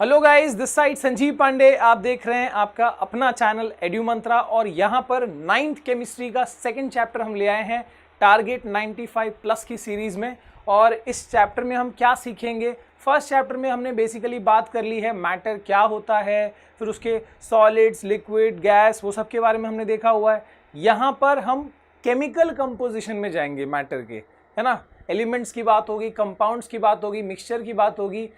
Hello guys, this side Sanjeev Pandey. आप देख रहे हैं आपका अपना चैनल एड्यू मंत्रा और यहाँ पर 9th केमिस्ट्री का सेकंड चैप्टर हम ले आए हैं टारगेट 95 प्लस की सीरीज में। और इस चैप्टर में हम क्या सीखेंगे? फर्स्ट चैप्टर में हमने बेसिकली बात कर ली है मैटर क्या होता है, फिर उसके सॉलिड्स, लिक्विड, गैस, वो सब के बारे में हमने देखा हुआ है। यहाँ पर हम केमिकल कंपोजिशन में जाएंगे मैटर के, है ना। एलिमेंट्स की बात होगी, कंपाउंड्स की बात होगी, मिक्सचर की बात होगी,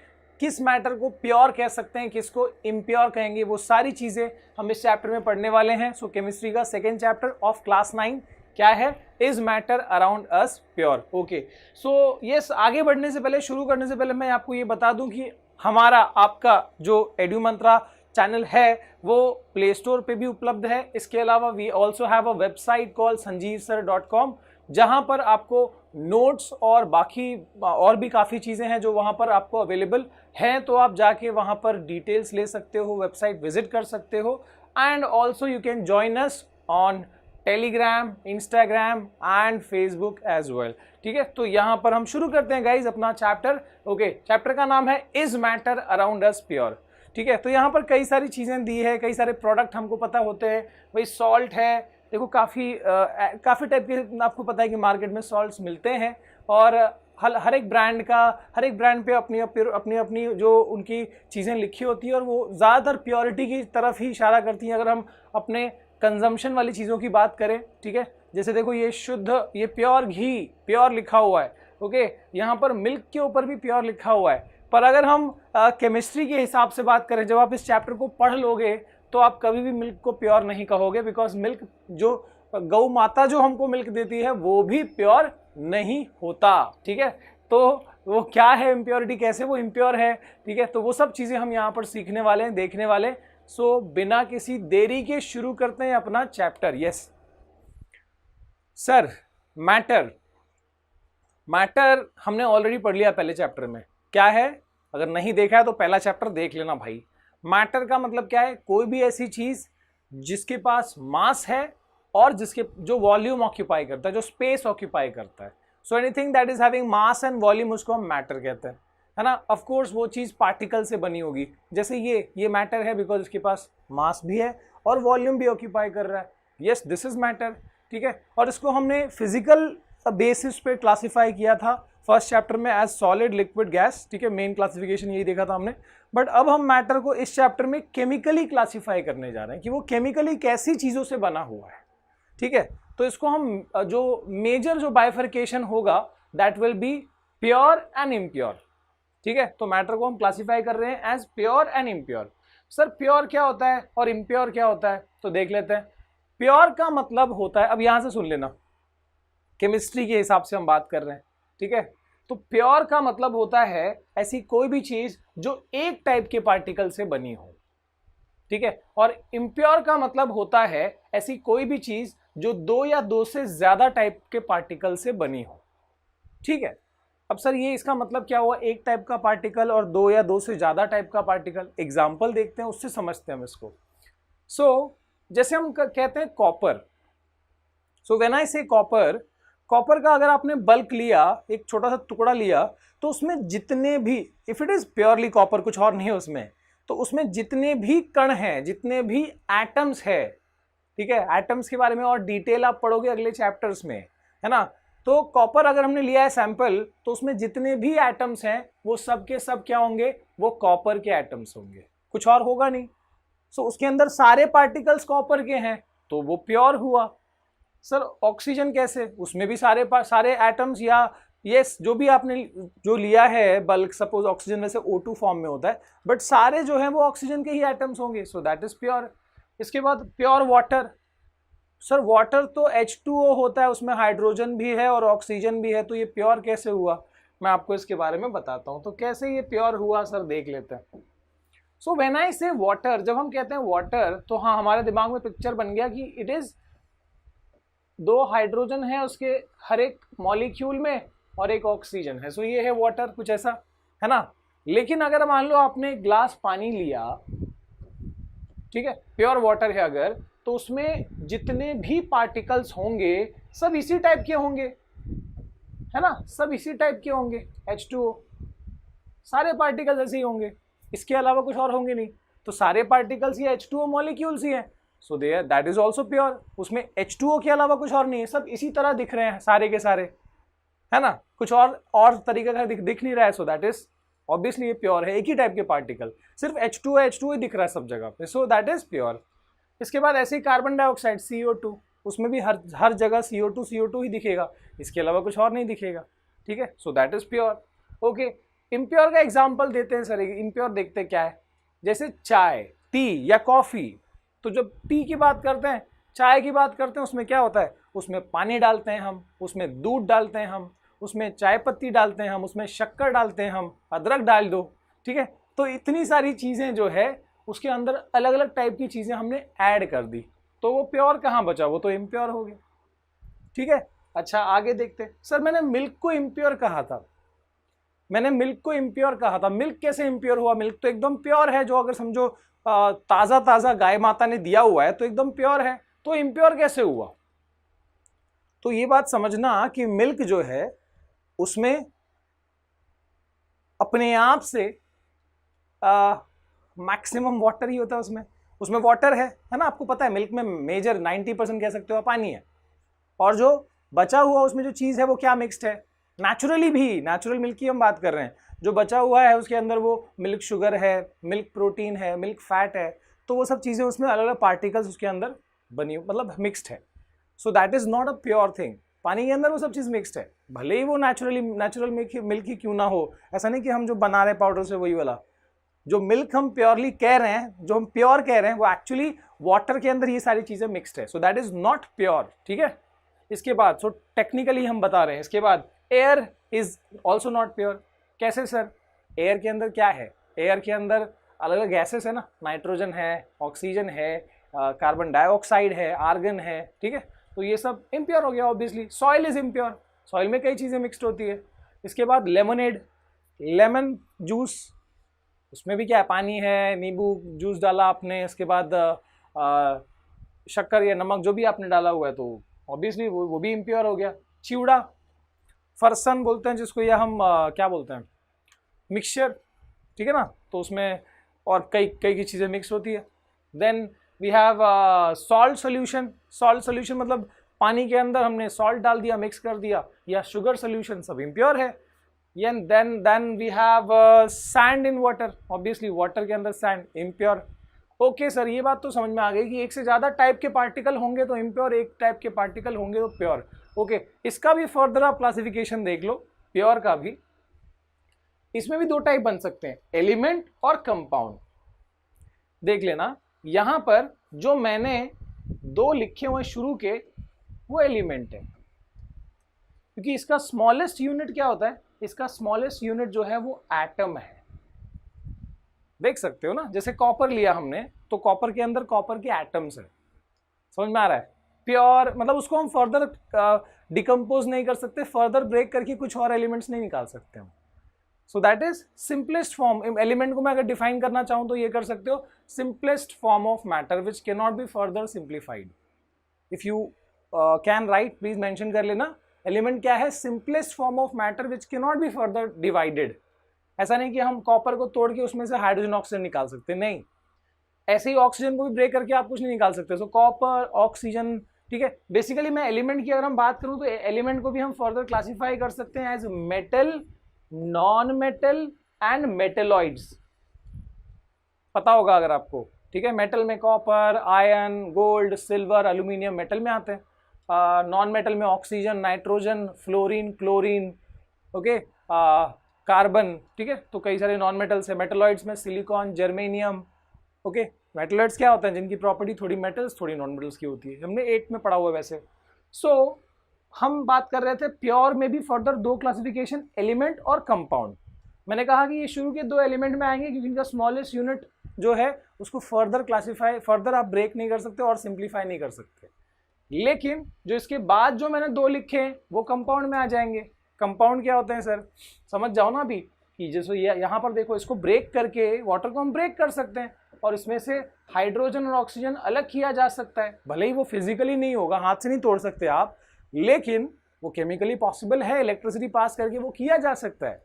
किस मैटर को प्योर कह सकते हैं, किसको इम्प्योर कहेंगे, वो सारी चीज़ें हम इस चैप्टर में पढ़ने वाले हैं। सो केमिस्ट्री का सेकेंड चैप्टर ऑफ क्लास 9 क्या है? Is matter around us pure. Okay, so yes, आगे बढ़ने से पहले, शुरू करने से पहले मैं आपको ये बता दूं कि हमारा आपका जो एड्यू मंत्रा चैनल है वो प्ले स्टोर पे भी उपलब्ध है। इसके अलावा we also have a website call sanjeevsir.com, जहाँ पर आपको नोट्स और बाकी और भी काफ़ी चीज़ें हैं जो वहाँ पर आपको अवेलेबल हैं। तो आप जाके वहाँ पर डिटेल्स ले सकते हो, वेबसाइट विजिट कर सकते हो। And also you can join us on Telegram, Instagram and Facebook as well. ठीक है, तो यहाँ पर हम शुरू करते हैं गाइज अपना चैप्टर। ओके, चैप्टर का नाम है is matter around us pure. ठीक है, तो यहाँ पर कई सारी चीज़ें दी है, कई सारे प्रोडक्ट हमको पता होते हैं। वही सॉल्ट है, देखो काफ़ी टाइप के आपको पता है कि मार्केट में सॉल्ट्स मिलते हैं और हर एक ब्रांड पे अपनी अपनी जो उनकी चीज़ें लिखी होती है और वो ज़्यादातर प्योरिटी की तरफ ही इशारा करती हैं। अगर हम अपने कंजम्पशन वाली चीज़ों की बात करें, ठीक है, जैसे देखो ये शुद्ध, ये प्योर घी, प्योर लिखा हुआ है। ओके, यहाँ पर मिल्क के ऊपर भी प्योर लिखा हुआ है। पर अगर हम केमिस्ट्री के हिसाब से बात करें, जब आप इस चैप्टर को पढ़ लोगे तो आप कभी भी मिल्क को प्योर नहीं कहोगे, बिकॉज मिल्क, जो गौ माता जो हमको मिल्क देती है वो भी प्योर नहीं होता। ठीक है, तो वो क्या है इम्प्योरिटी, कैसे वो इम्प्योर है, ठीक है, तो वो सब चीज़ें हम यहाँ पर सीखने वाले हैं, देखने वाले। सो बिना किसी देरी के शुरू करते हैं अपना चैप्टर। यस सर, मैटर हमने ऑलरेडी पढ़ लिया पहले चैप्टर में। क्या है? अगर नहीं देखा है तो पहला चैप्टर देख लेना भाई। मैटर का मतलब क्या है? कोई भी ऐसी चीज जिसके पास मास है और जिसके जो वॉल्यूम ऑक्यूपाई करता है, जो स्पेस ऑक्यूपाई करता है। So anything that is having mass and volume, उसको हम मैटर कहते हैं, है ना। ऑफ कोर्स वो चीज पार्टिकल से बनी होगी, जैसे ये मैटर है बिकॉज इसके पास मास भी है और वॉल्यूम भी ऑक्यूपाई कर रहा है। Yes, this is matter. ठीक है, और इसको हमने फिजिकल बेसिस पे क्लासिफाई किया था फर्स्ट चैप्टर में एज सॉलिड, लिक्विड, गैस। ठीक है, मेन क्लासिफिकेशन यही देखा था हमने। बट अब हम मैटर को इस चैप्टर में केमिकली क्लासिफाई करने जा रहे हैं कि वो केमिकली कैसी चीज़ों से बना हुआ है। ठीक है, तो इसको हम जो मेजर जो बाइफर्केशन होगा that will be pure and impure. ठीक है, तो मैटर को हम क्लासिफाई कर रहे हैं as pure and impure. Sir pure क्या होता है और इम्प्योर क्या होता है, तो देख लेते हैं। प्योर का मतलब होता है, अब यहां से सुन लेना, केमिस्ट्री के हिसाब से हम बात कर रहे हैं। ठीक है, तो प्योर का मतलब होता है ऐसी कोई भी चीज जो एक टाइप के पार्टिकल से बनी हो। ठीक है, और इम्प्योर का मतलब होता है ऐसी कोई भी चीज जो दो या दो से ज्यादा टाइप के पार्टिकल से बनी हो। ठीक है, अब सर ये इसका मतलब क्या हुआ? एक टाइप का पार्टिकल और दो या दो से ज्यादा टाइप का पार्टिकल। एग्जाम्पल देखते हैं, उससे समझते हैं हम इसको। सो जैसे हम कहते हैं कॉपर। सो व्हेन आई से कॉपर का अगर आपने बल्क लिया, एक छोटा सा टुकड़ा लिया, तो उसमें जितने भी, if it is purely copper, कुछ और नहीं है उसमें, तो उसमें जितने भी कण हैं, जितने भी एटम्स है, ठीक है, एटम्स के बारे में और डिटेल आप पढ़ोगे अगले चैप्टर्स में, है ना। तो कॉपर अगर हमने लिया है सैंपल, तो उसमें जितने भी एटम्स हैं वो सब के सब क्या होंगे? वो कॉपर के एटम्स होंगे, कुछ और होगा नहीं। सो उसके अंदर सारे पार्टिकल्स कॉपर के हैं तो वो प्योर हुआ। सर ऑक्सीजन कैसे? उसमें भी सारे एटम्स, या यस, जो भी आपने जो लिया है बल्क, सपोज ऑक्सीजन वैसे O2 फॉर्म में होता है, बट सारे जो हैं वो ऑक्सीजन के ही एटम्स होंगे। So that is pure. इसके बाद प्योर वाटर। सर वाटर तो H2O होता है, उसमें हाइड्रोजन भी है और ऑक्सीजन भी है, तो ये प्योर कैसे हुआ? मैं आपको इसके बारे में बताता हूँ। तो कैसे ये प्योर हुआ सर, देख लेते हैं। सो व्हेन आई से वाटर, जब हम कहते हैं वाटर, तो हाँ, हमारे दिमाग में पिक्चर बन गया कि इट इज दो हाइड्रोजन है उसके हर एक मॉलिक्यूल में और एक ऑक्सीजन है। सो ये है वाटर, कुछ ऐसा, है ना। लेकिन अगर मान लो आपने एक ग्लास पानी लिया, ठीक है, प्योर वाटर है अगर, तो उसमें जितने भी पार्टिकल्स होंगे सब इसी टाइप के होंगे, है ना, सब इसी टाइप के होंगे। H2O, सारे पार्टिकल्स ऐसे ही होंगे। इसके अलावा कुछ और होंगे नहीं, तो सारे पार्टिकल्स ये H2O मॉलिक्यूल्स ही हैं, सो दे दैट इज ऑल्सो प्योर। उसमें H2O के अलावा कुछ और नहीं है, सब इसी तरह दिख रहे हैं सारे के सारे, है ना, कुछ और तरीके का दिख नहीं रहा है, सो दैट इज ऑब्वियसली ये प्योर है। एक ही टाइप के पार्टिकल, सिर्फ H2O ही दिख रहा है सब जगह पे, सो दैट इज प्योर। इसके बाद ऐसे ही कार्बन डाइऑक्साइड CO2, उसमें भी हर जगह CO2 ही दिखेगा, इसके अलावा कुछ और नहीं दिखेगा, ठीक है, so that is pure. Okay, impure का एग्जाम्पल देते हैं सर। इम्प्योर देखते क्या है, जैसे चाय, टी या कॉफ़ी। तो जब टी की बात करते हैं, चाय की बात करते हैं, उसमें क्या होता है, उसमें पानी डालते हैं हम, उसमें दूध डालते हैं हम, उसमें चाय पत्ती डालते हैं हम, उसमें शक्कर डालते हैं हम, अदरक डाल दो, ठीक है। तो इतनी सारी चीज़ें जो है उसके अंदर अलग अलग टाइप की चीज़ें हमने ऐड कर दी, तो वो प्योर कहाँ बचा, वो तो इम्प्योर हो गया, ठीक है। अच्छा आगे देखते हैं। सर मैंने मिल्क को इम्प्योर कहा था, मिल्क कैसे इम्प्योर हुआ? मिल्क तो एकदम प्योर है, जो अगर समझो ताज़ा गाय माता ने दिया हुआ है तो एकदम प्योर है, तो इम्प्योर कैसे हुआ? तो ये बात समझना कि मिल्क जो है उसमें अपने आप से मैक्सिमम वाटर ही होता है, उसमें वाटर है ना, आपको पता है मिल्क में मेजर 90% कह सकते हो पानी है, और जो बचा हुआ उसमें जो चीज़ है वो क्या मिक्स्ड है, नेचुरल मिल्क की हम बात कर रहे हैं, जो बचा हुआ है उसके अंदर वो मिल्क शुगर है, मिल्क प्रोटीन है, मिल्क फैट है, तो वो सब चीज़ें उसमें अलग अलग पार्टिकल्स उसके अंदर बनी मतलब मिक्स्ड है, so that is not a pure thing. पानी के अंदर वो सब चीज़ मिक्स्ड है, भले ही वो नेचुरल मिल्क ही क्यों ना हो, ऐसा नहीं कि हम जो बना रहे पाउडर से वही वाला, जो मिल्क हम प्योरली कह रहे हैं, जो हम प्योर कह रहे हैं, वो एक्चुअली वाटर के अंदर ये सारी चीज़ें मिक्स्ड है, so that is not pure, ठीक है। इसके बाद सो टेक्निकली हम बता रहे हैं, इसके बाद air is also not pure. कैसे सर? एयर के अंदर क्या है, एयर के अंदर अलग अलग गैसेस है ना, नाइट्रोजन है, ऑक्सीजन है, कार्बन डाइऑक्साइड है, आर्गन है, ठीक है, तो ये सब इम्प्योर हो गया obviously. Soil is impure, soil में कई चीज़ें मिक्सड होती है। इसके बाद लेमनेड, लेमन जूस, उसमें भी क्या है, पानी है, नींबू जूस डाला आपने, इसके बाद शक्कर या नमक जो भी आपने डाला हुआ है, तो ऑब्वियसली वो भी इम्प्योर हो गया। चिवड़ा, फरसन बोलते हैं जिसको, या हम क्या बोलते हैं, मिक्सचर, ठीक है ना, तो उसमें और कई की चीज़ें मिक्स होती है। Then we have salt solution मतलब पानी के अंदर हमने सॉल्ट डाल दिया, मिक्स कर दिया, या शुगर सोल्यूशन, सब इम्प्योर है। Then we have sand in water, obviously water के अंदर सैंड इम्प्योर। ओके सर, ये बात तो समझ में आ गई कि एक से ज़्यादा टाइप के पार्टिकल होंगे तो इम्प्योर, एक टाइप के पार्टिकल होंगे तो प्योर। ओके, इसका भी फर्दर आप क्लासिफिकेशन देख लो, प्योर का भी। इसमें भी दो टाइप बन सकते हैं, एलिमेंट और कंपाउंड। देख लेना, यहां पर जो मैंने दो लिखे हुए शुरू के, वो एलिमेंट है, क्योंकि इसका स्मॉलेस्ट यूनिट क्या होता है, इसका स्मॉलेस्ट यूनिट जो है वो एटम है। देख सकते हो ना, जैसे कॉपर लिया हमने, तो कॉपर के अंदर कॉपर के एटम्स है, समझ में आ रहा है। प्योर मतलब उसको हम फर्दर डिकम्पोज नहीं कर सकते, फर्दर ब्रेक करके कुछ और एलिमेंट्स नहीं निकाल सकते हम। So that is simplest form. Element को मैं अगर डिफाइन करना चाहूँ तो ये कर सकते हो, simplest form of matter which can not be further simplified. If you can write, please mention कर लेना, एलिमेंट क्या है, simplest form of matter which can not be further divided. ऐसा नहीं कि हम कॉपर को तोड़ के उसमें से हाइड्रोजन ऑक्सीजन निकाल सकते, नहीं, ऐसे ही ऑक्सीजन को भी ब्रेक करके आप कुछ नहीं निकाल सकते। सो कॉपर, ऑक्सीजन, ठीक है। बेसिकली मैं एलिमेंट की अगर हम बात करूं तो एलिमेंट को भी हम फर्दर क्लासिफाई कर सकते हैं as metal, non metal and metalloids, पता होगा अगर आपको, ठीक है। मेटल में copper, iron, gold, silver, aluminium metal में आते हैं। नॉन मेटल में oxygen, nitrogen, fluorine, chlorine, okay, carbon, ठीक है। तो कई सारे नॉन मेटल्स है। मेटेलॉइड्स में सिलिकॉन, जर्मेनियम, ओके। मेटेलॉइड्स क्या होते हैं, जिनकी प्रॉपर्टी थोड़ी मेटल्स थोड़ी नॉन मेटल्स की होती है, हमने 8 में पढ़ा हुआ है वैसे। सो हम बात कर रहे थे प्योर में भी फर्दर दो क्लासिफिकेशन, एलिमेंट और कंपाउंड। मैंने कहा कि ये शुरू के दो एलिमेंट में आएंगे क्योंकि इनका स्मॉलेस्ट यूनिट जो है उसको फर्दर क्लासिफाई, फर्दर आप ब्रेक नहीं कर सकते और सिंप्लीफाई नहीं कर सकते। लेकिन जो इसके बाद जो मैंने दो लिखे हैं वो कंपाउंड में आ जाएंगे। कंपाउंड क्या होते हैं सर, समझ जाओ ना अभी, कि जैसे यहाँ पर देखो, इसको ब्रेक करके वाटर को हम ब्रेक कर सकते हैं और इसमें से हाइड्रोजन और ऑक्सीजन अलग किया जा सकता है। भले ही वो फिजिकली नहीं होगा, हाथ से नहीं तोड़ सकते आप, लेकिन वो केमिकली पॉसिबल है, इलेक्ट्रिसिटी पास करके वो किया जा सकता है।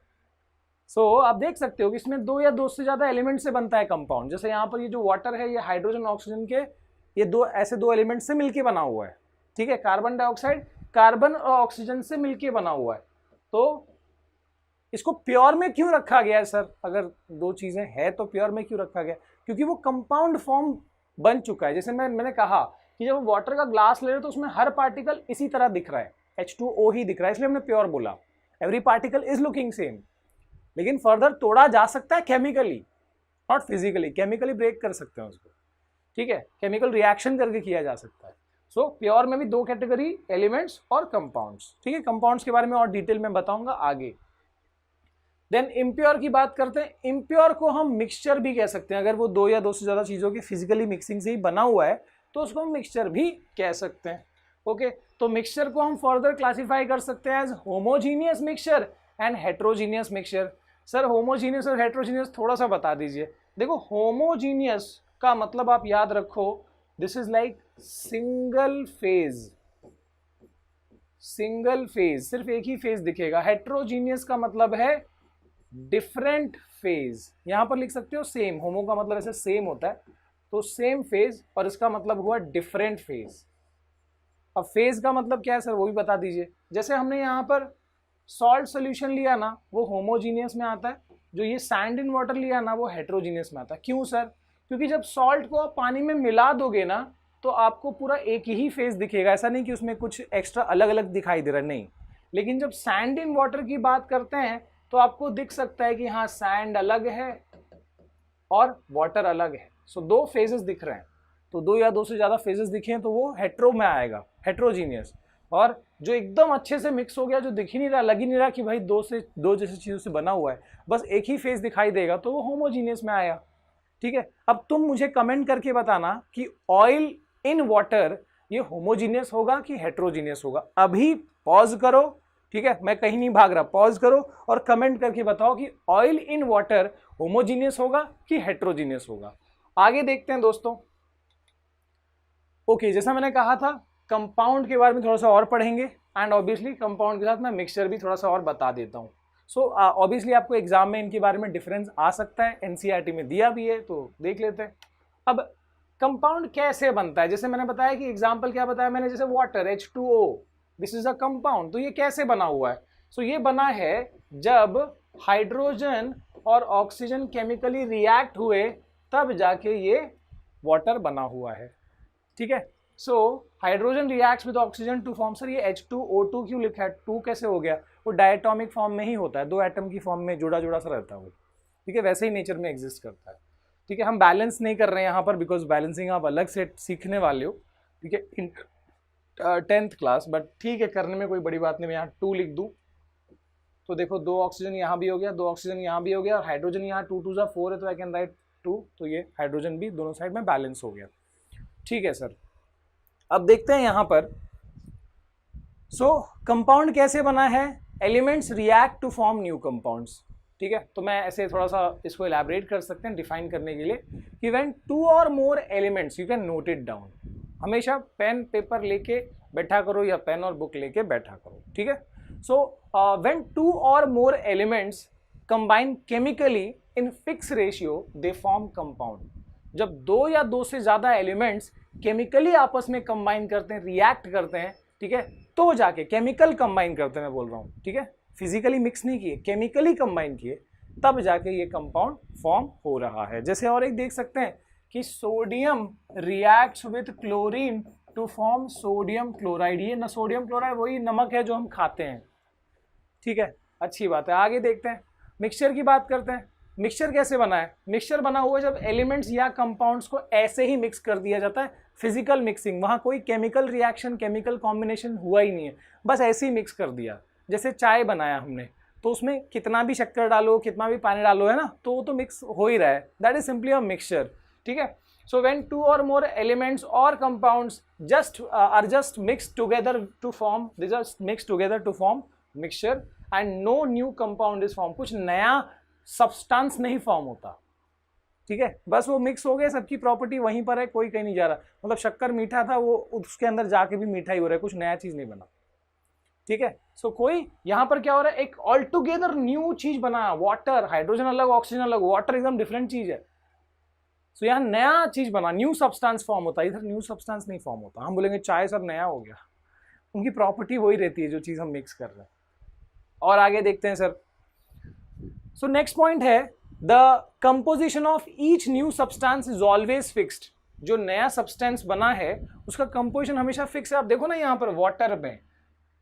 आप देख सकते हो कि इसमें 2 या 2 से ज्यादा एलिमेंट से बनता है कंपाउंड। जैसे यहाँ पर ये जो वाटर है ये हाइड्रोजन ऑक्सीजन के ये दो एलिमेंट से मिलके बना हुआ है, ठीक है। कार्बन डाइऑक्साइड कार्बन और ऑक्सीजन से मिलके बना हुआ है। तो इसको प्योर में क्यों रखा गया है सर? अगर दो चीजें हैं तो प्योर में क्यों रखा गया? क्योंकि वो कंपाउंड फॉर्म बन चुका है। जैसे मैंने कहा कि जब वाटर का ग्लास ले रहे तो उसमें हर पार्टिकल इसी तरह दिख रहा है, H2O ही दिख रहा है, इसलिए हमने प्योर बोला। Every particle is looking same. लेकिन फर्दर तोड़ा जा सकता है chemically, not physically. Chemically break कर सकते हैं उसको, ठीक है, केमिकल रिएक्शन करके किया जा सकता है। प्योर में भी 2 कैटेगरी, एलिमेंट्स और कंपाउंड्स, ठीक है। कंपाउंड्स के बारे में और डिटेल में बताऊंगा आगे। देन इम्प्योर की बात करते हैं। इम्प्योर को हम मिक्सचर भी कह सकते हैं। अगर वो 2 या 2 से ज्यादा चीजों की फिजिकली मिक्सिंग से ही बना हुआ है तो उसको हम मिक्सचर भी कह सकते हैं। ओके, तो मिक्सचर को हम फर्दर क्लासिफाई कर सकते हैं as homogeneous mixture and heterogeneous mixture. Sir homogeneous और हेट्रोजीनियस थोड़ा सा बता दीजिए। देखो होमोजीनियस का मतलब आप याद रखो, this is like single phase, सिर्फ एक ही फेज दिखेगा। हेट्रोजीनियस का मतलब है डिफरेंट फेज। यहां पर लिख सकते हो सेम, होमो का मतलब ऐसे सेम होता है, तो सेम फेज, और इसका मतलब हुआ डिफरेंट फेज। अब फेज का मतलब क्या है सर, वो भी बता दीजिए। जैसे हमने यहाँ पर सॉल्ट सोल्यूशन लिया ना, वो होमोजीनियस में आता है। जो ये सैंड इन वाटर लिया ना, वो हेट्रोजीनियस में आता है। क्यों सर? क्योंकि जब सॉल्ट को आप पानी में मिला दोगे ना तो आपको पूरा एक ही फेज दिखेगा। ऐसा नहीं कि उसमें कुछ एक्स्ट्रा अलग अलग दिखाई दे रहा है, नहीं। लेकिन जब सैंड इन वाटर की बात करते हैं तो आपको दिख सकता है कि हाँ सैंड अलग है और वाटर अलग है। 2 फेजेस दिख रहे हैं। तो 2 या 2 से ज्यादा फेजेस दिखे हैं तो वो हेट्रो में आएगा, हेट्रोजीनियस। और जो एकदम अच्छे से मिक्स हो गया, जो दिख ही नहीं रहा, लग ही नहीं रहा कि भाई 2 जैसी चीजों से बना हुआ है, बस एक ही फेज दिखाई देगा, तो वो होमोजीनियस में आया, ठीक है। अब तुम मुझे कमेंट करके बताना कि ऑयल इन वाटर ये होमोजीनियस होगा कि हेट्रोजीनियस होगा। अभी पॉज करो, ठीक है, मैं कहीं नहीं भाग रहा, पॉज करो और कमेंट करके बताओ कि ऑयल इन वाटर होमोजीनियस होगा कि हेट्रोजीनियस होगा। आगे देखते हैं दोस्तों। ओके, जैसा मैंने कहा था कंपाउंड के बारे में थोड़ा सा और पढ़ेंगे, एंड ऑब्वियसली कंपाउंड के साथ मैं मिक्सचर भी थोड़ा सा और बता देता हूँ। ऑब्वियसली आपको एग्जाम में इनके बारे में डिफरेंस आ सकता है, एनसीईआरटी में दिया भी है, तो देख लेते हैं। अब कंपाउंड कैसे बनता है? जैसे मैंने बताया कि एग्जाम्पल क्या बताया मैंने, जैसे water H2O, this is a compound. तो ये कैसे बना हुआ है? ये बना है जब हाइड्रोजन और ऑक्सीजन केमिकली रिएक्ट हुए, तब जाके ये वाटर बना हुआ है, ठीक है। Hydrogen reacts with oxygen to form, sir ये H2O2 क्यों लिखा है? 2 कैसे हो गया? वो डायटोमिक फॉर्म में ही होता है, 2 एटम की फॉर्म में जुड़ा जुड़ा सा रहता है वो, ठीक है, वैसे ही नेचर में एग्जिस्ट करता है, ठीक है। हम बैलेंस नहीं कर रहे हैं यहाँ पर, बिकॉज बैलेंसिंग आप अलग से सीखने वाले हो, ठीक है, इन 10th क्लास, बट ठीक है, करने में कोई बड़ी बात नहीं। मैं यहाँ 2 लिख दूँ तो देखो 2 ऑक्सीजन यहाँ भी हो गया, 2 ऑक्सीजन यहाँ भी हो गया, और हाइड्रोजन यहाँ 2 2 4 है, तो आई कैन राइट 2, तो ये हाइड्रोजन भी दोनों साइड में बैलेंस हो गया, ठीक है सर। अब देखते हैं यहाँ पर कंपाउंड कैसे बना है। Elements react to form new compounds, ठीक है। तो मैं ऐसे थोड़ा सा इसको इलैबोरेट कर सकते हैं डिफाइन करने के लिए कि व्हेन 2 और more elements, you can note it down. हमेशा पेन पेपर लेके बैठा करो या पेन और बुक लेके बैठा करो, ठीक है। व्हेन 2 और more elements combine chemically in fix ratio they form compound. जब 2 या 2 से ज्यादा एलिमेंट्स केमिकली आपस में कंबाइन करते हैं, रिएक्ट करते हैं, ठीक है, तो जाके केमिकल कंबाइन करते हैं, मैं बोल रहा हूँ, ठीक है, फिजिकली मिक्स नहीं किए, केमिकली कंबाइन किए, तब जाके ये कंपाउंड फॉर्म हो रहा है। जैसे और एक देख सकते हैं कि sodium reacts with chlorine to form sodium chloride. ये ना सोडियम क्लोराइड वही नमक है जो हम खाते हैं, ठीक है, अच्छी बात है। आगे देखते हैं, मिक्सचर की बात करते हैं। मिक्सचर कैसे बना है? मिक्सचर बना हुआ है जब एलिमेंट्स या कंपाउंड्स को ऐसे ही मिक्स कर दिया जाता है, फिजिकल मिक्सिंग, वहां कोई केमिकल रिएक्शन, केमिकल कॉम्बिनेशन हुआ ही नहीं है, बस ऐसे ही मिक्स कर दिया। जैसे चाय बनाया हमने, तो उसमें कितना भी शक्कर डालो, कितना भी पानी डालो, है ना, तो वो तो मिक्स हो ही रहा है, that is simply a mixture, ठीक है। So when 2 or more elements or compounds are just mixed together to form, they just mixed together to form mixture, and no new compound is formed, कुछ नया substance नहीं form होता, ठीक है, बस वो मिक्स हो गए, सबकी प्रॉपर्टी वहीं पर है, कोई कहीं नहीं जा रहा। मतलब शक्कर मीठा था, वो उसके अंदर जाके भी मीठा ही हो रहा है, कुछ नया चीज नहीं बना, ठीक है। सो कोई यहाँ पर क्या हो रहा है, एक ऑल टुगेदर न्यू चीज बना, वाटर, हाइड्रोजन अलग ऑक्सीजन अलग, वाटर एकदम डिफरेंट चीज है। सो यहाँ नया चीज बना, न्यू सब्सटेंस फॉर्म होता है, इधर न्यू सब्सटेंस नहीं फॉर्म होता। हम बोलेंगे चाय सब नया हो गया, उनकी प्रॉपर्टी वही रहती है जो चीज हम मिक्स कर रहे हैं। और आगे देखते हैं सर। सो नेक्स्ट पॉइंट है the composition of each new substance is always fixed. जो नया सब्सटेंस बना है उसका कंपोजिशन हमेशा फिक्स है। आप देखो ना यहाँ पर वाटर में,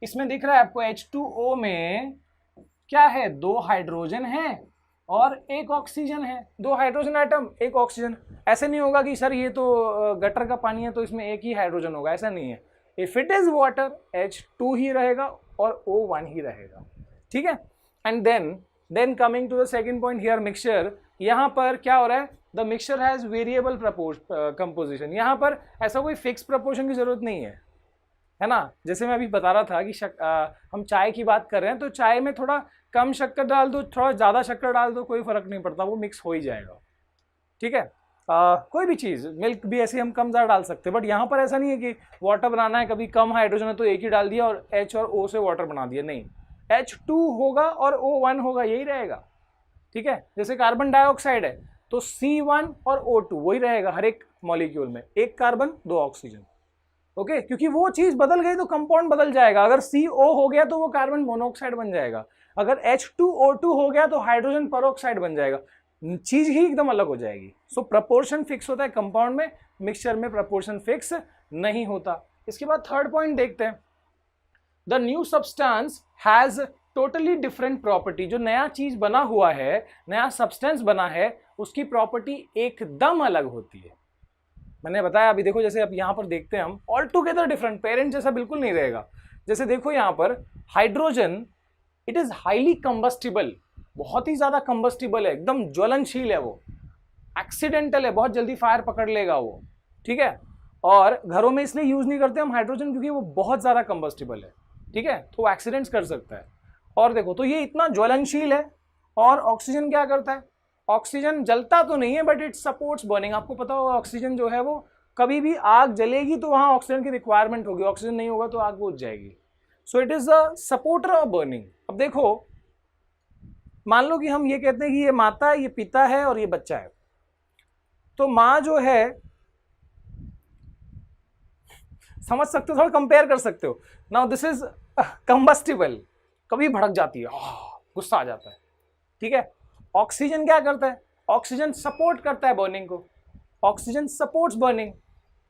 इसमें दिख रहा है आपको H2O में क्या है, 2 हाइड्रोजन है और 1 ऑक्सीजन है, 2 हाइड्रोजन एटम 1 ऑक्सीजन। ऐसे नहीं होगा कि सर ये तो गटर का पानी है तो इसमें 1 ही हाइड्रोजन होगा, ऐसा नहीं है। If it is water H2 ही रहेगा और O1 ही रहेगा, ठीक है। And then coming to the second point here, mixture. यहाँ पर क्या हो रहा है, the mixture has variable composition. यहाँ पर ऐसा कोई फिक्स प्रपोर्शन की जरूरत नहीं है ना। जैसे मैं अभी बता रहा था कि हम चाय की बात कर रहे हैं तो चाय में थोड़ा कम शक्कर डाल दो, थोड़ा ज़्यादा शक्कर डाल दो, कोई फर्क नहीं पड़ता, वो मिक्स हो ही जाएगा, ठीक है। कोई भी चीज़, मिल्क भी ऐसे हम कम ज़्यादा डाल सकते हैं, बट यहाँ पर ऐसा नहीं है कि वाटर बनाना है, कभी कम हाइड्रोजन है तो एक ही डाल दिया और H और O से वाटर बना दिया, नहीं। H2 होगा और O1 होगा, यही रहेगा, ठीक है। जैसे कार्बन डाइऑक्साइड है तो C1 और O2 वही रहेगा हर एक मॉलिक्यूल में, 1 कार्बन 2 ऑक्सीजन, ओके। क्योंकि वो चीज बदल गई तो कंपाउंड बदल जाएगा। अगर CO हो गया तो वो कार्बन मोनोऑक्साइड बन जाएगा, अगर H2O2 हो गया तो हाइड्रोजन पेरोक्साइड बन जाएगा, चीज ही एकदम अलग हो जाएगी। सो प्रपोर्शन फिक्स होता है कंपाउंड में, मिक्सचर में प्रपोर्शन फिक्स नहीं होता। इसके बाद थर्ड पॉइंट देखते हैं, the new substance has totally different property. जो नया चीज बना हुआ है, नया सब्सटेंस बना है, उसकी प्रॉपर्टी एकदम अलग होती है। मैंने बताया अभी, देखो जैसे अब यहाँ पर देखते हैं हम, ऑल टुगेदर डिफरेंट, पेरेंट जैसा बिल्कुल नहीं रहेगा। जैसे देखो यहाँ पर hydrogen, it is highly combustible, बहुत ही ज्यादा कंबस्टिबल है, एकदम ज्वलनशील है, वो एक्सीडेंटल है, बहुत जल्दी फायर पकड़ लेगा वो, ठीक है। और घरों में इसलिए यूज नहीं करते हम हाइड्रोजन क्योंकि वो बहुत ज्यादा कंबस्टिबल है, ठीक है, तो वो एक्सीडेंट्स कर सकता है। और देखो तो ये इतना ज्वलनशील है। और ऑक्सीजन क्या करता है, ऑक्सीजन जलता तो नहीं है बट इट सपोर्ट्स बर्निंग। आपको पता होगा ऑक्सीजन जो है वो कभी भी आग जलेगी तो वहां ऑक्सीजन की रिक्वायरमेंट होगी, ऑक्सीजन नहीं होगा तो आग बुझ जाएगी। So it is a supporter of burning. अब देखो मान लो कि हम ये कहते हैं कि ये माता है, ये पिता है और ये बच्चा है। तो माँ जो है, समझ सकते हो, थोड़ा कंपेयर कर सकते हो। नाउ दिस इज कंबस्टिबल, कभी भड़क जाती है, गुस्सा आ जाता है, ठीक है। ऑक्सीजन क्या करता है, ऑक्सीजन सपोर्ट करता है बर्निंग को, ऑक्सीजन सपोर्ट्स बर्निंग।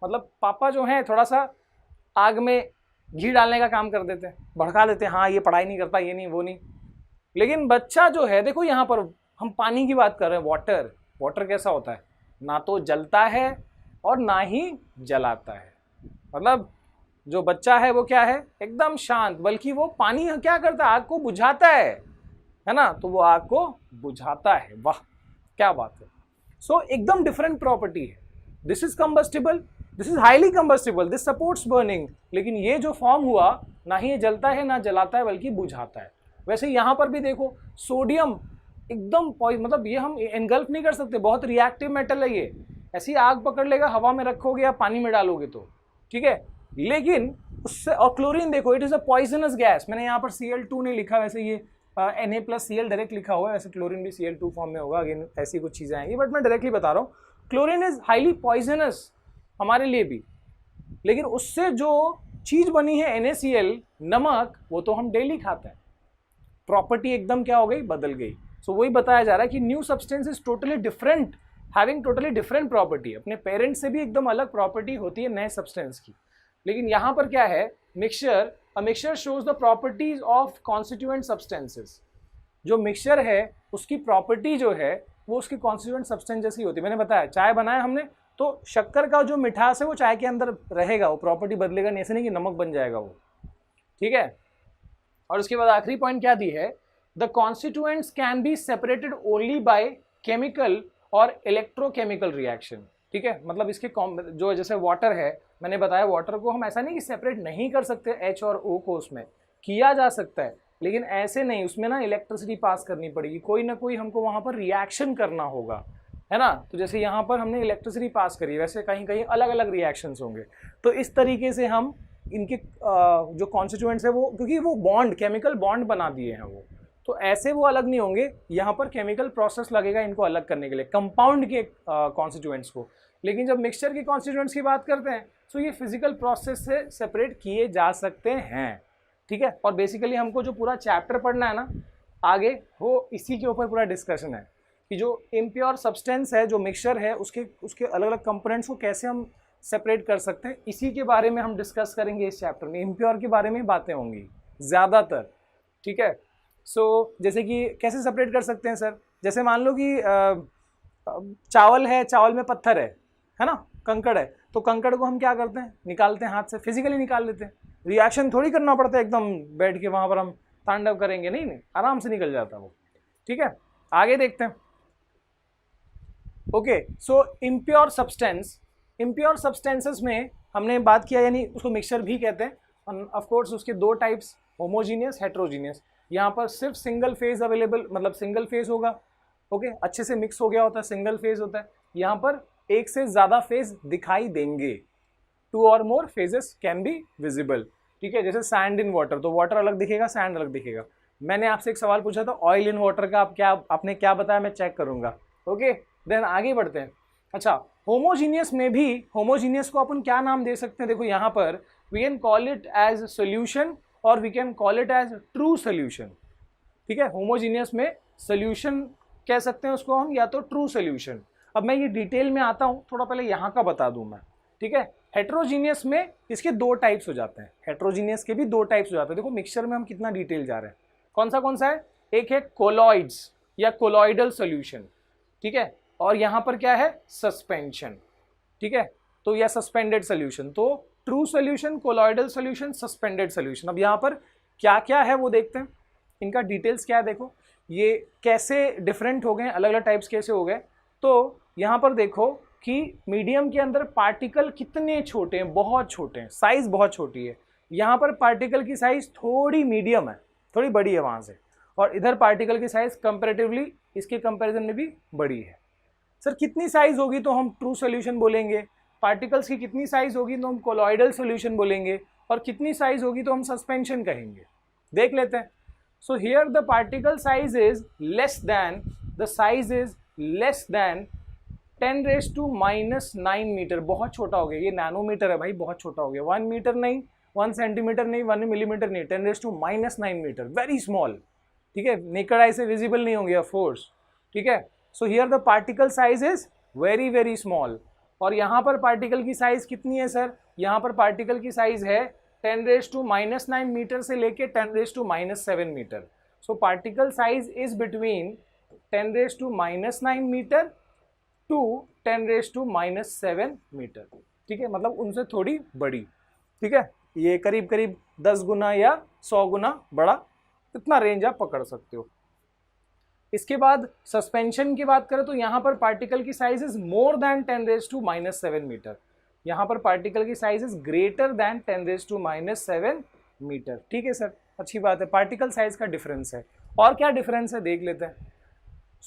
मतलब पापा जो है थोड़ा सा आग में घी डालने का काम कर देते हैं, भड़का देते हैं, हाँ ये पढ़ाई नहीं करता, ये नहीं वो नहीं। लेकिन बच्चा जो है, देखो यहाँ पर हम पानी की बात कर रहे हैं, वाटर। वाटर कैसा होता है, ना तो जलता है और ना ही जलाता है। मतलब जो बच्चा है वो क्या है, एकदम शांत, बल्कि वो पानी क्या करता है, आग को बुझाता है ना, तो वो आग को बुझाता है। वाह क्या बात है। सो एकदम डिफरेंट प्रॉपर्टी है। This is combustible, this is highly combustible, this supports burning. लेकिन ये जो फॉर्म हुआ, ना ही ये जलता है ना जलाता है, बल्कि बुझाता है। वैसे यहाँ पर भी देखो सोडियम एकदम मतलब ये हम एनगल्फ नहीं कर सकते, बहुत रिएक्टिव मेटल है ये, ऐसी आग पकड़ लेगा, हवा में रखोगे या पानी में डालोगे तो, ठीक है। लेकिन उससे, और क्लोरीन देखो, it is a poisonous gas. मैंने यहाँ पर Cl2 नहीं लिखा, वैसे ये Na+Cl डायरेक्ट लिखा हुआ है, वैसे क्लोरीन भी Cl2 फॉर्म में होगा, अगेन ऐसी कुछ चीजें आएंगी, बट मैं डायरेक्टली बता रहा हूँ क्लोरीन इज हाईली पॉइजनस हमारे लिए भी। लेकिन उससे जो चीज बनी है NaCl, नमक, वो तो हम डेली खाते हैं, प्रॉपर्टी एकदम क्या हो गई, बदल गई। सो वही बताया जा रहा है कि new substance is totally different, having totally different property. अपने पेरेंट्स से भी एकदम अलग प्रॉपर्टी होती है नए सब्सटेंस की। लेकिन यहाँ पर क्या है, mixture, a mixture shows the properties of constituent substances. जो मिक्सचर है उसकी प्रॉपर्टी जो है वो उसकी कॉन्स्टिट्यूएंट सब्सटेंस जैसी होती है। मैंने बताया चाय बनाया हमने तो शक्कर का जो मिठास है वो चाय के अंदर रहेगा, वो प्रॉपर्टी बदलेगा नहीं, ऐसे नहीं कि नमक बन जाएगा वो, ठीक है। और उसके बाद आखिरी पॉइंट क्या दी है, the constituents can be separated only by chemical और इलेक्ट्रोकेमिकल रिएक्शन, ठीक है। मतलब इसके जो जैसे वाटर है, मैंने बताया वाटर को हम ऐसा नहीं कि सेपरेट नहीं कर सकते, H और O को उसमें किया जा सकता है, लेकिन ऐसे नहीं, उसमें ना इलेक्ट्रिसिटी पास करनी पड़ेगी, कोई ना कोई हमको वहाँ पर रिएक्शन करना होगा, है ना। तो जैसे यहाँ पर हमने इलेक्ट्रिसिटी पास करी, वैसे कहीं कहीं अलग अलग रिएक्शंस होंगे। तो इस तरीके से हम इनके जो कॉन्स्टिट्यूएंट्स है वो, क्योंकि वो बॉन्ड, केमिकल बॉन्ड बना दिए हैं वो, तो ऐसे वो अलग नहीं होंगे। यहाँ पर केमिकल प्रोसेस लगेगा इनको अलग करने के लिए, कंपाउंड के कॉन्स्टिट्यूएंट्स को। लेकिन जब मिक्सचर के कॉन्स्टिट्यूएंट्स की बात करते हैं तो ये फिजिकल प्रोसेस से सेपरेट किए जा सकते हैं, ठीक है। और बेसिकली हमको जो पूरा चैप्टर पढ़ना है ना आगे, वो इसी के ऊपर पूरा डिस्कशन है कि जो इम्प्योर सब्सटेंस है, जो मिक्सचर है, उसके अलग अलग कंपोनेंट्स को कैसे हम सेपरेट कर सकते हैं, इसी के बारे में हम डिस्कस करेंगे इस चैप्टर में। इम्प्योर के बारे में बातें होंगी ज़्यादातर, ठीक है। जैसे कि कैसे सेपरेट कर सकते हैं सर, जैसे मान लो कि चावल है, चावल में पत्थर है ना, कंकड़ है, तो कंकड़ को हम क्या करते हैं, निकालते हैं हाथ से, फिजिकली निकाल लेते हैं, रिएक्शन थोड़ी करना पड़ता है एकदम बैठ के वहाँ पर हम तांडव करेंगे, नहीं, आराम से निकल जाता है वो, ठीक है। आगे देखते हैं। ओके, सो इम्प्योर सब्सटेंस, इम्प्योर सब्सटेंसेस में हमने बात किया, यानी उसको मिक्सचर भी कहते हैं। ऑफ कोर्स उसके दो टाइप्स, होमोजीनियस, हेट्रोजीनियस। यहाँ पर सिर्फ सिंगल फेज अवेलेबल, मतलब सिंगल फेज होगा, ओके, अच्छे से मिक्स हो गया होता है, सिंगल फेज होता है। यहाँ पर एक से ज़्यादा फेज दिखाई देंगे, 2 और मोर फेजेस कैन बी विजिबल, ठीक है। जैसे सैंड इन वाटर, तो वाटर अलग दिखेगा, सैंड अलग दिखेगा। मैंने आपसे एक सवाल पूछा था ऑयल इन वाटर का, आपने क्या बताया, मैं चेक करूँगा, ओके। देन आगे बढ़ते हैं। अच्छा, होमोजीनियस में भी, होमोजीनियस को अपन क्या नाम दे सकते हैं, देखो यहाँ पर we can call it as solution और we can call it as true solution, ठीक है। होमोजीनियस में सोल्यूशन कह सकते हैं उसको हम, या तो ट्रू सोल्यूशन। अब मैं ये डिटेल में आता हूँ, थोड़ा पहले यहाँ का बता दूँ मैं, ठीक है। हेट्रोजीनियस में इसके 2 टाइप्स हो जाते हैं, हेट्रोजीनियस के भी 2 टाइप्स हो जाते हैं। देखो मिक्सचर में हम कितना डिटेल जा रहे हैं, कौन सा है, एक है कोलॉइड्स या कोलॉइडल सोल्यूशन, ठीक है, और यहाँ पर क्या है, सस्पेंशन, ठीक है, तो यह सस्पेंडेड सोल्यूशन। तो true solution, colloidal solution, suspended solution. अब यहाँ पर क्या क्या है वो देखते हैं, इनका डिटेल्स क्या है, देखो ये कैसे डिफरेंट हो गए, अलग अलग टाइप्स कैसे हो गए। तो यहाँ पर देखो कि मीडियम के अंदर पार्टिकल कितने छोटे हैं, बहुत छोटे हैं, साइज बहुत छोटी है। यहाँ पर पार्टिकल की साइज थोड़ी मीडियम है, थोड़ी बड़ी है वहाँ से, और इधर पार्टिकल की साइज कंपैरेटिवली इसके कंपैरिजन में भी बड़ी है। सर कितनी साइज होगी तो हम ट्रू सोल्यूशन बोलेंगे, पार्टिकल्स की कितनी साइज होगी तो हम कोलॉइडल सोल्यूशन बोलेंगे, और कितनी साइज होगी तो हम सस्पेंशन कहेंगे, देख लेते हैं। So here the particle size is less than, the size is less than 10⁻⁻⁹ metre, बहुत छोटा हो गया, ये नैनोमीटर है भाई, बहुत छोटा हो गया, 1 मीटर नहीं, 1 सेंटीमीटर नहीं, 1 मिलीमीटर नहीं, 10⁻⁹ मीटर, वेरी स्मॉल, ठीक है, नेकेड आई से विजिबल नहीं होंगे ऑफ कोर्स, ठीक है। सो here the particle size is very very small. और यहाँ पर पार्टिकल की साइज कितनी है सर, यहाँ पर पार्टिकल की साइज है 10⁻⁹ मीटर से लेके 10⁻⁷ metre. So particle size is between 10⁻⁹ metre to 10⁻⁷ metre, ठीक है, मतलब उनसे थोड़ी बड़ी, ठीक है, ये करीब करीब 10 गुना या 100 गुना बड़ा, इतना रेंज आप पकड़ सकते हो। इसके बाद सस्पेंशन की बात करें तो यहाँ पर पार्टिकल की size is more than 10⁻⁷ metre, यहाँ पर पार्टिकल की size is greater than 10⁻⁷ metre, ठीक है सर, अच्छी बात है, पार्टिकल साइज का डिफरेंस है। और क्या डिफरेंस है देख लेते हैं।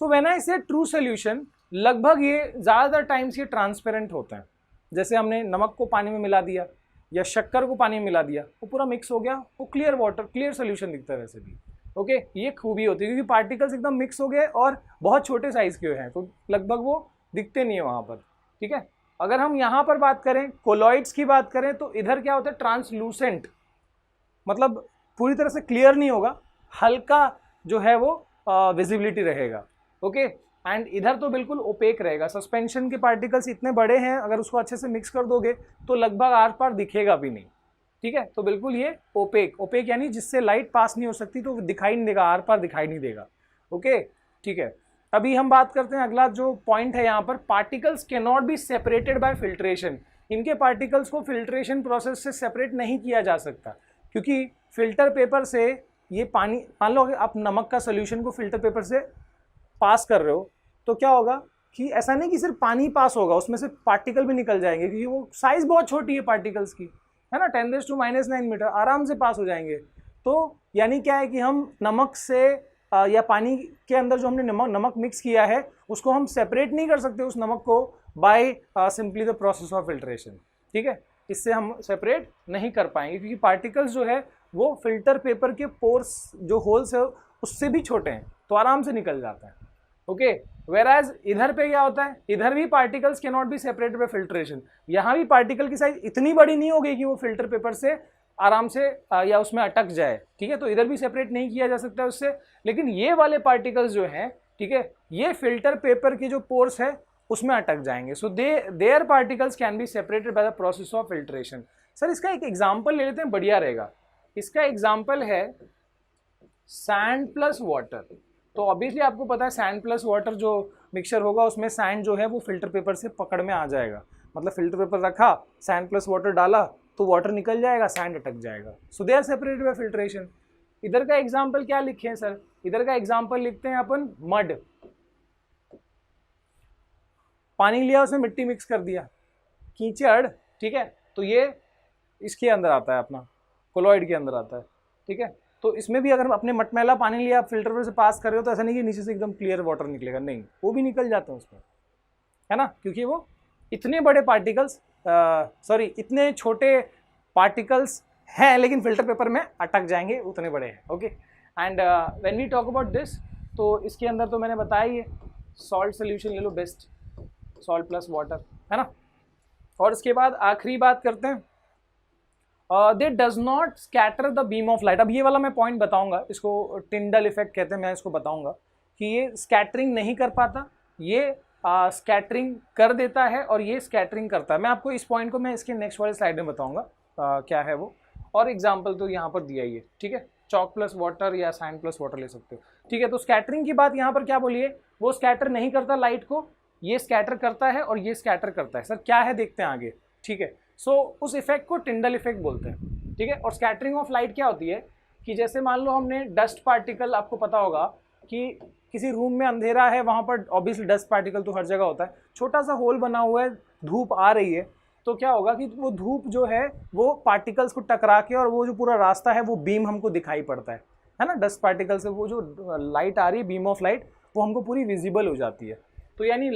सो व्हेन आई से ट्रू सोल्यूशन, लगभग ये ज़्यादातर टाइम्स ये ट्रांसपेरेंट होते हैं। जैसे हमने नमक को पानी में मिला दिया या शक्कर को पानी में मिला दिया, वो पूरा मिक्स हो गया, वो क्लियर वाटर, क्लियर सोल्यूशन दिखता है वैसे भी, ओके। ये खूबी होती है क्योंकि पार्टिकल्स एकदम मिक्स हो गए और बहुत छोटे साइज के हैं, तो लगभग वो दिखते नहीं है वहाँ पर, ठीक है। अगर हम यहाँ पर बात करें, कोलॉइड्स की बात करें, तो इधर क्या होता है, ट्रांसलूसेंट, मतलब पूरी तरह से क्लियर नहीं होगा, हल्का जो है वो विजिबिलिटी रहेगा, ओके। एंड इधर तो बिल्कुल ओपेक रहेगा। सस्पेंशन के पार्टिकल्स इतने बड़े हैं, अगर उसको अच्छे से मिक्स कर दोगे तो लगभग आर पार दिखेगा भी नहीं, ठीक है। तो बिल्कुल ये ओपेक, ओपेक यानी जिससे लाइट पास नहीं हो सकती, तो दिखाई नहीं देगा, आर पार दिखाई नहीं देगा, ओके, ठीक है। अभी हम बात करते हैं, अगला जो पॉइंट है यहाँ पर, particles can not be separated by filtration. इनके पार्टिकल्स को फिल्ट्रेशन प्रोसेस से सेपरेट नहीं किया जा सकता, क्योंकि फिल्टर पेपर से ये पानी, मान लो आप नमक का सोल्यूशन को फिल्टर पेपर से पास कर रहे हो, तो क्या होगा कि ऐसा नहीं कि सिर्फ पानी पास होगा, उसमें से पार्टिकल भी निकल जाएंगे, क्योंकि वो साइज बहुत छोटी है पार्टिकल्स की, है ना, 10⁻⁹ मीटर, आराम से पास हो जाएंगे। तो यानी क्या है कि हम नमक से या पानी के अंदर जो हमने नमक मिक्स किया है, उसको हम सेपरेट नहीं कर सकते उस नमक को by simply the process of filtration, ठीक है। इससे हम सेपरेट नहीं कर पाएंगे, क्योंकि पार्टिकल्स जो है वो फिल्टर पेपर के पोर्स जो होल्स है उससे भी छोटे हैं, तो आराम से निकल जाता है। ओके, वेराज इधर पे क्या होता है, इधर भी particles can not be separated by filtration. यहाँ भी पार्टिकल की साइज इतनी बड़ी नहीं होगी कि वो फिल्टर पेपर से आराम से या उसमें अटक जाए, ठीक है, तो इधर भी सेपरेट नहीं किया जा सकता है उससे। लेकिन ये वाले पार्टिकल्स जो हैं, ठीक है, ये फिल्टर पेपर के जो पोर्स है उसमें अटक जाएंगे। So there particles can be separated by the process of filtration. Sir इसका एक एग्जाम्पल ले लेते हैं, बढ़िया रहेगा। इसका एग्जाम्पल है सैंड प्लस वाटर। तो ऑब्वियसली आपको पता है सैंड प्लस वाटर जो मिक्सचर होगा उसमें सैंड जो है वो फिल्टर पेपर से पकड़ में आ जाएगा। मतलब फिल्टर पेपर रखा, सैंड प्लस वाटर डाला तो वाटर निकल जाएगा, सैंड अटक जाएगा। So they are separated by filtration. इधर का एग्जाम्पल क्या लिखे हैं सर, इधर का एग्जाम्पल लिखते हैं अपन मड। पानी लिया, उसमें मिट्टी मिक्स कर दिया, कीचड़, ठीक है, तो ये इसके अंदर आता है, अपना कोलॉइड के अंदर आता है, ठीक है। तो इसमें भी अगर अपने मटमैला पानी लिया आप फिल्टर से पास कर रहे हो तो ऐसा नहीं कि नीचे से एकदम क्लियर वाटर निकलेगा, नहीं, वो भी निकल जाते हैं उसमें, है ना, क्योंकि वो इतने बड़े पार्टिकल्स इतने छोटे पार्टिकल्स हैं लेकिन फिल्टर पेपर में अटक जाएंगे, उतने बड़े हैं। Okay, and when we talk about this, तो इसके अंदर तो मैंने बताया ही है, सॉल्ट सोल्यूशन ले लो बेस्ट, सॉल्ट प्लस वाटर, है ना। और इसके बाद आखिरी बात करते हैं, दे does not scatter the beam of light. अब ये वाला मैं पॉइंट बताऊंगा, इसको टिंडल इफेक्ट कहते हैं, मैं इसको बताऊंगा कि ये स्कैटरिंग नहीं कर पाता, ये स्कैटरिंग कर देता है और ये स्कैटरिंग करता है। मैं आपको इस पॉइंट को मैं इसके नेक्स्ट वाले स्लाइड में बताऊंगा क्या है वो, और एग्जाम्पल तो यहाँ पर दिया ही है, ठीक है, चॉक प्लस वाटर या सैंड प्लस वाटर ले सकते हो, ठीक है। तो स्कैटरिंग की बात यहाँ पर क्या बोलिए, वो स्कैटर नहीं करता लाइट को, ये स्कैटर करता है और ये स्कैटर करता है। सर क्या है देखते हैं आगे, ठीक है। सो उस इफेक्ट को टिंडल इफेक्ट बोलते हैं, ठीक है। और स्कैटरिंग ऑफ लाइट क्या होती है कि जैसे मान लो हमने डस्ट पार्टिकल, आपको पता होगा कि किसी रूम में अंधेरा है, वहाँ पर ऑब्वियसली डस्ट पार्टिकल तो हर जगह होता है, छोटा सा होल बना हुआ है, धूप आ रही है, तो क्या होगा कि वो धूप जो है वो पार्टिकल्स को टकरा के, और वो जो पूरा रास्ता है वो बीम हमको दिखाई पड़ता है ना, डस्ट पार्टिकल से वो जो लाइट आ रही है, बीम ऑफ लाइट, वो हमको पूरी विजिबल हो जाती है। तो यानी